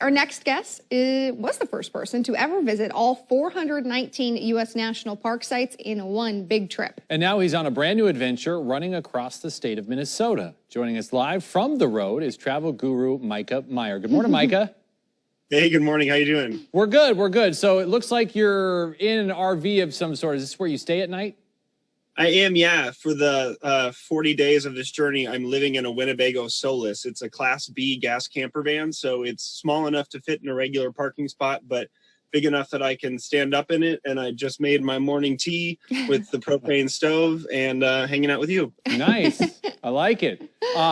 Our next guest was the first person to ever visit all 419 U.S. national park sites in one big trip. And now he's on a brand new adventure running across the state of Minnesota. Joining us live from the road is travel guru Mikah Meyer. Good morning, Micah. Hey, good morning. How you doing? We're good. We're good. So it looks like you're in an RV of some sort. Is this where you stay at night? I am, yeah. For the 40 days of this journey, I'm living in a Winnebago Solus. It's a Class B gas camper van, so it's small enough to fit in a regular parking spot, but big enough that I can stand up in it. And I just made my morning tea with the propane stove and hanging out with you. Nice. I like it.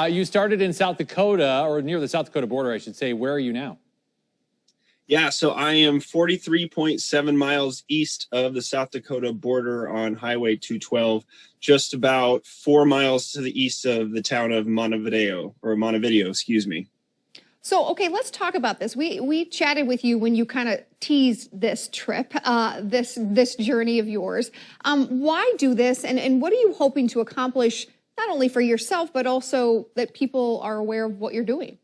You started in South Dakota, or near the South Dakota border, I should say. Where are you now? Yeah, so I am 43.7 miles east of the South Dakota border on Highway 212, just about 4 miles to the east of the town of Montevideo, excuse me. So, okay, let's talk about this. We chatted with you when you kind of teased this trip, this journey of yours. Why do this, and what are you hoping to accomplish, not only for yourself, but also that people are aware of what you're doing?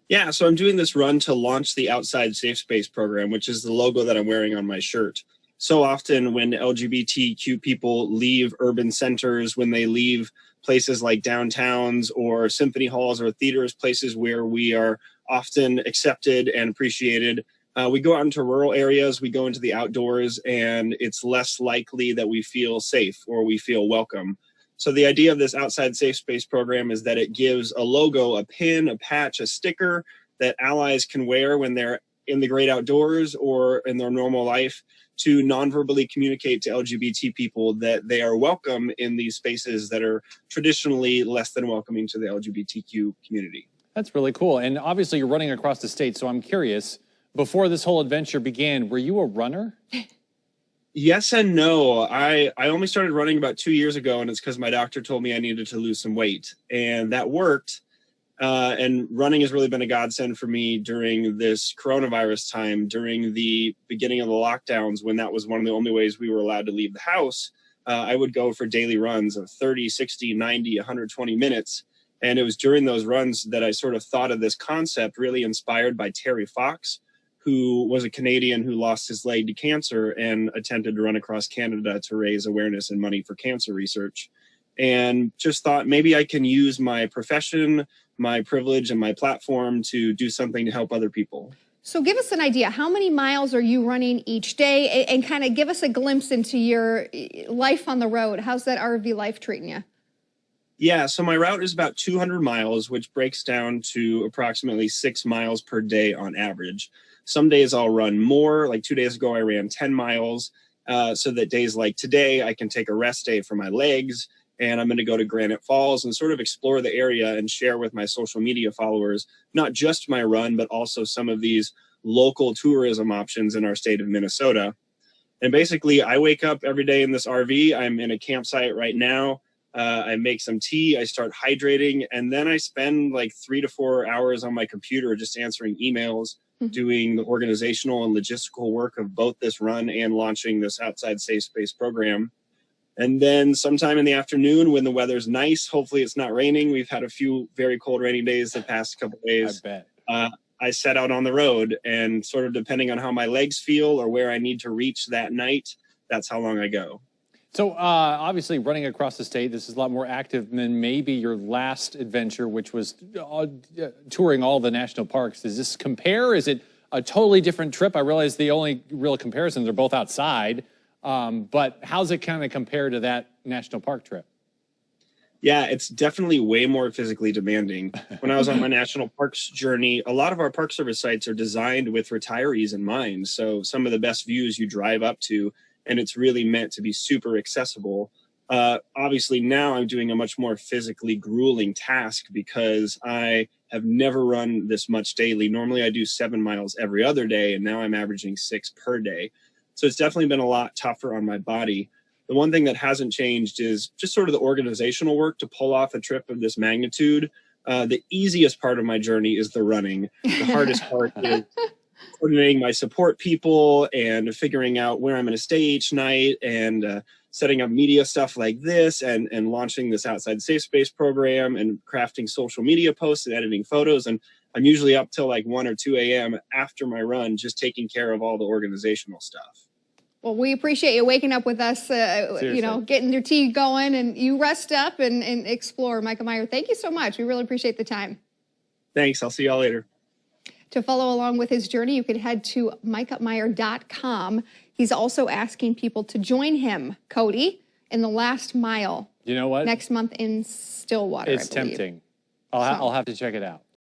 Yeah, so I'm doing this run to launch the Outside Safe Space program, which is the logo that I'm wearing on my shirt. So often when LGBTQ people leave urban centers, when they leave places like downtowns or symphony halls or theaters, places where we are often accepted and appreciated, we go out into rural areas, we go into the outdoors, and it's less likely that we feel safe or we feel welcome. So the idea of this Outside Safe Space program is that it gives a logo, a pin, a patch, a sticker that allies can wear when they're in the great outdoors or in their normal life to non-verbally communicate to LGBT people that they are welcome in these spaces that are traditionally less than welcoming to the LGBTQ community. That's really cool. And obviously you're running across the state, so I'm curious, before this whole adventure began, were you a runner? Yes and no. I only started running about 2 years ago, and it's because my doctor told me I needed to lose some weight, and that worked. And running has really been a godsend for me during this coronavirus time, during the beginning of the lockdowns, when that was one of the only ways we were allowed to leave the house. I would go for daily runs of 30, 60, 90, 120 minutes. And it was during those runs that I sort of thought of this concept, really inspired by Terry Fox, who was a Canadian who lost his leg to cancer and attempted to run across Canada to raise awareness and money for cancer research. And just thought maybe I can use my profession, my privilege, and my platform to do something to help other people. So give us an idea. How many miles are you running each day? And kind of give us a glimpse into your life on the road. How's that RV life treating you? Yeah, so my route is about 200 miles, which breaks down to approximately 6 miles per day on average. Some days I'll run more. Like 2 days ago, I ran 10 miles. So that days like today, I can take a rest day for my legs. And I'm going to go to Granite Falls and sort of explore the area and share with my social media followers, not just my run, but also some of these local tourism options in our state of Minnesota. And basically, I wake up every day in this RV. I'm in a campsite right now. I make some tea, I start hydrating, and then I spend like 3 to 4 hours on my computer just answering emails, doing the organizational and logistical work of both this run and launching this Outside Safe Space program. And then sometime in the afternoon when the weather's nice, hopefully it's not raining. We've had a few very cold rainy days the past couple of days. I bet. I set out on the road, and sort of depending on how my legs feel or where I need to reach that night, that's how long I go. So obviously running across the state, this is a lot more active than maybe your last adventure, which was touring all the national parks. Does this compare? Is it a totally different trip? I realize the only real comparisons are both outside, but how's it kind of compare to that national park trip? Yeah, it's definitely way more physically demanding. When I was on my national parks journey, a lot of our Park Service sites are designed with retirees in mind. So some of the best views you drive up to, and it's really meant to be super accessible. Obviously, now I'm doing a much more physically grueling task because I have never run this much daily. Normally, I do 7 miles every other day, and now I'm averaging 6 per day. So it's definitely been a lot tougher on my body. The one thing that hasn't changed is just sort of the organizational work to pull off a trip of this magnitude. The easiest part of my journey is the running. The hardest part is coordinating my support people and figuring out where I'm going to stay each night and setting up media stuff like this and launching this Outside Safe Space program and crafting social media posts and editing photos. And I'm usually up till like 1 or 2 a.m. after my run, just taking care of all the organizational stuff. Well, we appreciate you waking up with us, getting your tea going, and you rest up and explore. Micah Meyer, thank you so much. We really appreciate the time. Thanks. I'll see y'all later. To follow along with his journey, you can head to micahmeyer.com. He's also asking people to join him, Cody, in the last mile. You know what? Next month in Stillwater. It's tempting. I'll have to check it out.